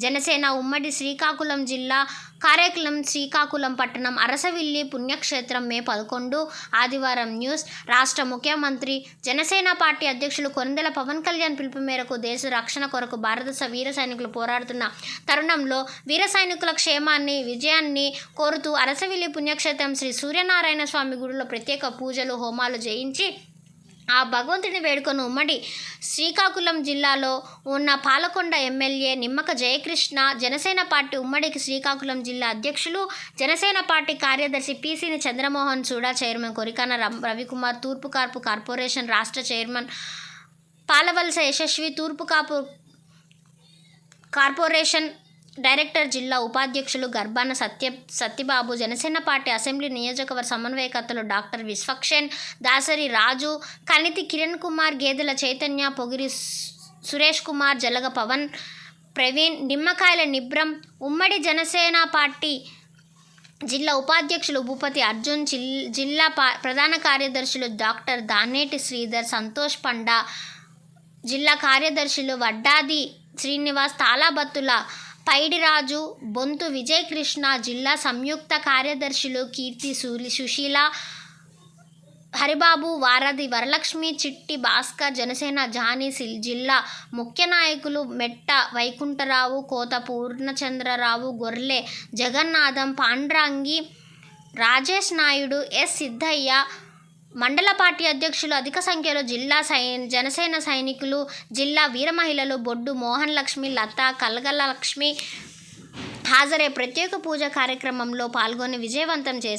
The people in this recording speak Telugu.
జనసేన ఉమ్మడి శ్రీకాకుళం జిల్లా కారేకులం శ్రీకాకుళం పట్టణం అరసవిల్లి పుణ్యక్షేత్రం మే 11 ఆదివారం న్యూస్. రాష్ట్ర ముఖ్యమంత్రి జనసేన పార్టీ అధ్యక్షులు కొనిదెల పవన్ కళ్యాణ్ పిలుపు మేరకు దేశ రక్షణ కొరకు భారత వీర సైనికులు పోరాడుతున్న తరుణంలో వీర సైనికుల క్షేమాన్ని విజయాన్ని కోరుతూ అరసవిల్లి పుణ్యక్షేత్రం శ్రీ సూర్యనారాయణ స్వామి గుడిలో ప్రత్యేక పూజలు హోమాలు చేయించి ఆ భగవంతుని వేడుకను ఉమ్మడి శ్రీకాకుళం జిల్లాలో ఉన్న పాలకొండ ఎమ్మెల్యే నిమ్మక జయకృష్ణ, జనసేన పార్టీ ఉమ్మడి శ్రీకాకుళం జిల్లా అధ్యక్షులు, జనసేన పార్టీ కార్యదర్శి పిసిని చంద్రమోహన్ సూడా, చైర్మన్ కొరికాన రవికుమార్, తూర్పు కాపు కార్పొరేషన్ రాష్ట్ర చైర్మన్ పాలవలస యశస్వి, తూర్పు కాపు కార్పొరేషన్ డైరెక్టర్ జిల్లా ఉపాధ్యక్షులు గర్భాన సత్యబాబు, జనసేన పార్టీ అసెంబ్లీ నియోజకవర్గ సమన్వయకర్తలు డాక్టర్ విశ్వక్సేన్, దాసరి రాజు, కనితి కిరణ్ కుమార్, గేదెల చైతన్య, పొగిరి సురేష్ కుమార్, జలగ పవన్, ప్రవీణ్, నిమ్మకాయల నిబ్రం, ఉమ్మడి జనసేన పార్టీ జిల్లా ఉపాధ్యక్షులు భూపతి అర్జున్, జిల్లా ప్రధాన కార్యదర్శులు డాక్టర్ దానేటి శ్రీధర్, సంతోష్ పండా, జిల్లా కార్యదర్శులు వడ్డాది శ్రీనివాస్, తాళబత్తుల పైడిరాజు, బొంతు విజయకృష్ణ, జిల్లా సంయుక్త కార్యదర్శులు కీర్తి సుశీల, హరిబాబు, వారధి వరలక్ష్మి, చిట్టి భాస్కర్, జనసేన జానీ, జిల్లా ముఖ్య నాయకులు మెట్ట వైకుంఠరావు, కోత పూర్ణచంద్రరావు, గొర్లె జగన్నాథం, పాండ్రాంగి, రాజేష్ నాయుడు, ఎస్ సిద్ధయ్య, మండల పార్టీ అధ్యక్షులు అధిక సంఖ్యలో జిల్లా జనసేన సైనికులు, జిల్లా వీర మహిళలు బొడ్డు మోహన్ లక్ష్మి, లత, కలగల లక్ష్మి హాజరై ప్రత్యేక పూజ కార్యక్రమంలో పాల్గొని విజయవంతం చేశారు.